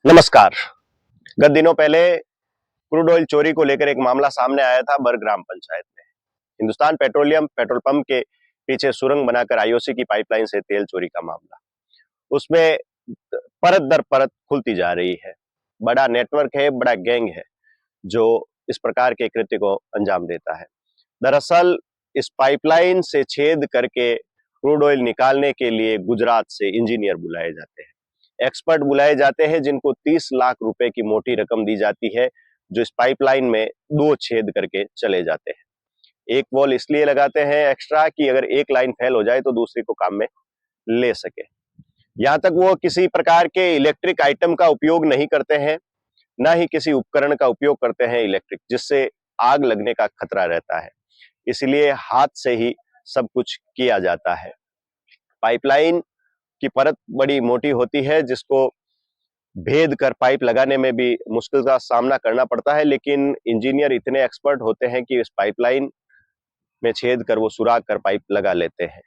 नमस्कार। गत दिनों पहले क्रूड ऑयल चोरी को लेकर एक मामला सामने आया था बर ग्राम पंचायत में। हिंदुस्तान पेट्रोलियम पेट्रोल पंप के पीछे सुरंग बनाकर आईओसी की पाइपलाइन से तेल चोरी का मामला। उसमें परत दर परत खुलती जा रही है। बड़ा नेटवर्क है, बड़ा गैंग है जो इस प्रकार के कृत्य को अंजाम देता है। दरअसल इस पाइपलाइन से छेद करके क्रूड ऑयल निकालने के लिए गुजरात से इंजीनियर बुलाए जाते हैं, एक्सपर्ट बुलाए जाते हैं, जिनको 30 लाख रुपए की मोटी रकम दी जाती है, जो इस पाइपलाइन में दो छेद करके चले जाते हैं। एक वॉल इसलिए लगाते हैं एक्स्ट्रा कि अगर एक लाइन फेल हो जाए तो दूसरी को काम में ले सके। यहां तक वो किसी प्रकार के इलेक्ट्रिक आइटम का उपयोग नहीं करते हैं, ना ही किसी उपकरण का उपयोग करते हैं इलेक्ट्रिक, जिससे आग लगने का खतरा रहता है। इसलिए हाथ से ही सब कुछ किया जाता है। पाइपलाइन की परत बड़ी मोटी होती है, जिसको भेद कर पाइप लगाने में भी मुश्किल का सामना करना पड़ता है, लेकिन इंजीनियर इतने एक्सपर्ट होते हैं कि इस पाइपलाइन में छेद कर वो सुराख कर पाइप लगा लेते हैं।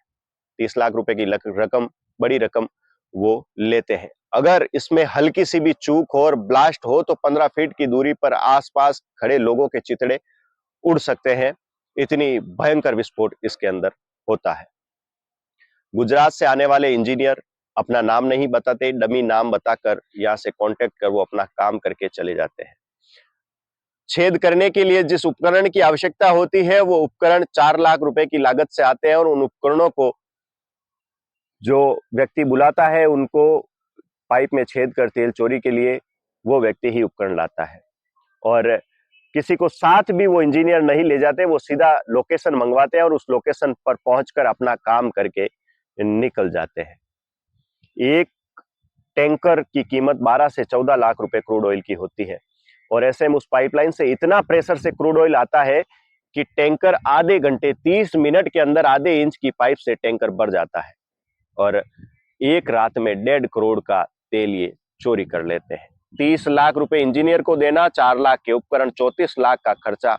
30 लाख रुपए की रकम, बड़ी रकम वो लेते हैं। अगर इसमें हल्की सी भी चूक हो और ब्लास्ट हो तो 15 फीट की दूरी पर आसपास खड़े लोगों के चिथड़े उड़ सकते हैं। इतनी भयंकर विस्फोट इसके अंदर होता है। गुजरात से आने वाले इंजीनियर अपना नाम नहीं बताते, डमी नाम बताकर यहाँ से कांटेक्ट कर वो अपना काम करके चले जाते हैं। छेद करने के लिए जिस उपकरण की आवश्यकता होती है वो उपकरण 4 लाख रुपए की लागत से आते हैं, और उन उपकरणों को जो व्यक्ति बुलाता है उनको पाइप में छेद कर तेल चोरी के लिए वो व्यक्ति ही उपकरण लाता है। और किसी को साथ भी वो इंजीनियर नहीं ले जाते, वो सीधा लोकेशन मंगवाते हैं और उस लोकेशन पर पहुंचकर अपना काम करके निकल जाते हैं। एक टैंकर की कीमत 12 से 14 लाख रुपए क्रूड ऑयल की होती है, और ऐसे में उस पाइपलाइन से इतना प्रेशर से क्रूड ऑयल आता है कि टैंकर आधे घंटे 30 मिनट के अंदर आधे इंच की पाइप से टैंकर भर जाता है, और एक रात में 1.5 करोड़ का तेल ये चोरी कर लेते हैं। 30 लाख रुपए इंजीनियर को देना, 4 लाख के उपकरण, 34 लाख का खर्चा।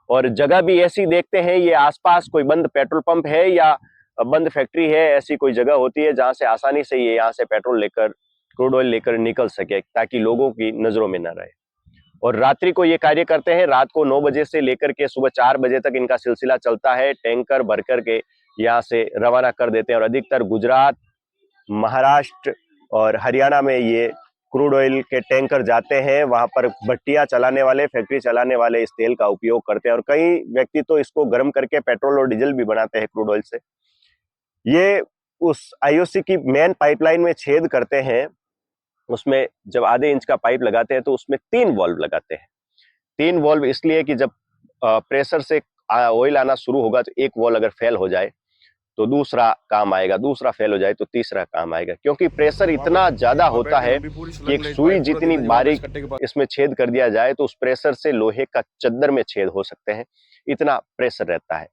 और जगह भी ऐसी देखते हैं, ये आसपास कोई बंद पेट्रोल पंप है या बंद फैक्ट्री है, ऐसी कोई जगह होती है जहां से आसानी से ये यहाँ से पेट्रोल लेकर, क्रूड ऑयल लेकर निकल सके, ताकि लोगों की नजरों में न रहे। और रात्रि को ये कार्य करते हैं। रात को 9 बजे से लेकर के सुबह 4 बजे तक इनका सिलसिला चलता है। टैंकर भर करके यहाँ से रवाना कर देते हैं, और अधिकतर गुजरात, महाराष्ट्र और हरियाणा में ये क्रूड ऑयल के टैंकर जाते हैं। वहां पर भट्टियां चलाने वाले, फैक्ट्री चलाने वाले इस तेल का उपयोग करते हैं, और कई व्यक्ति तो इसको गर्म करके पेट्रोल और डीजल भी बनाते हैं क्रूड ऑयल से। ये उस आईओसी की मेन पाइपलाइन में छेद करते हैं। उसमें जब आधे इंच का पाइप लगाते हैं तो उसमें 3 वॉल्व लगाते हैं। 3 वॉल्व इसलिए कि जब प्रेशर से ऑयल आना शुरू होगा तो एक वॉल्व अगर फेल हो जाए तो दूसरा काम आएगा, दूसरा फेल हो जाए तो तीसरा काम आएगा, क्योंकि प्रेशर इतना ज्यादा होता है कि एक सुई जितनी बारीक इसमें छेद कर दिया जाए तो उस प्रेशर से लोहे का चद्दर में छेद हो सकते हैं, इतना प्रेशर रहता है।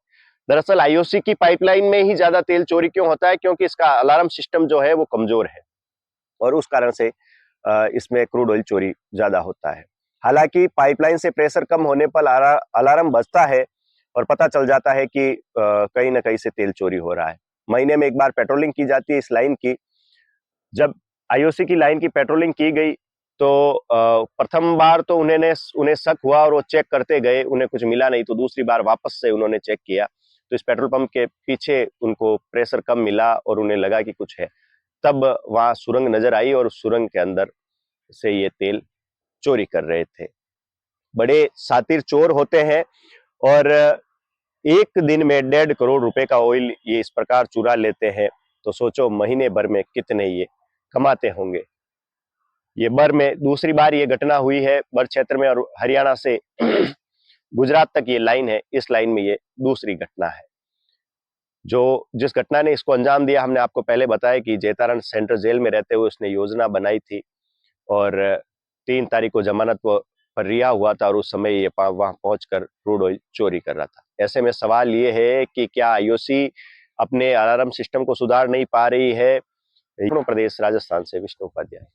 दरअसल आईओसी की पाइपलाइन में ही ज्यादा तेल चोरी क्यों होता है? क्योंकि इसका अलार्म सिस्टम जो है वो कमजोर है, और उस कारण से इसमें क्रूड ऑयल चोरी ज्यादा होता है। हालांकि पाइपलाइन से प्रेशर कम होने पर अलार्म बजता है और पता चल जाता है कि कहीं ना कहीं से तेल चोरी हो रहा है। महीने में एक बार पेट्रोलिंग की जाती है इस लाइन की। जब आईओसी की लाइन की पेट्रोलिंग की गई तो प्रथम बार तो उन्हें शक हुआ और वो चेक करते गए, उन्हें कुछ मिला नहीं, तो दूसरी बार वापस से उन्होंने चेक किया तो इस पेट्रोल पंप के पीछे उनको प्रेशर कम मिला और उन्हें लगा कि कुछ है। तब वहां सुरंग नजर आई और उस सुरंग के अंदर से ये तेल चोरी कर रहे थे। बड़े शातिर चोर होते हैं, और एक दिन में 1.5 करोड़ रुपए का ऑयल ये इस प्रकार चुरा लेते हैं, तो सोचो महीने भर में कितने ये कमाते होंगे। ये बर में दूसरी बार ये घटना हुई है, बर क्षेत्र में, और हरियाणा से गुजरात तक ये लाइन है, इस लाइन में ये दूसरी घटना है। जो जिस घटना ने इसको अंजाम दिया, हमने आपको पहले बताया कि जैतारण सेंट्रल जेल में रहते हुए उसने योजना बनाई थी, और 3 तारीख को जमानत पर रिहा हुआ था, और उस समय ये वहां पहुंचकर क्रूड ऑयल चोरी कर रहा था। ऐसे में सवाल ये है कि क्या आईओसी अपने अलार्म सिस्टम को सुधार नहीं पा रही है? प्रदेश राजस्थान से विष्णु उपाध्याय।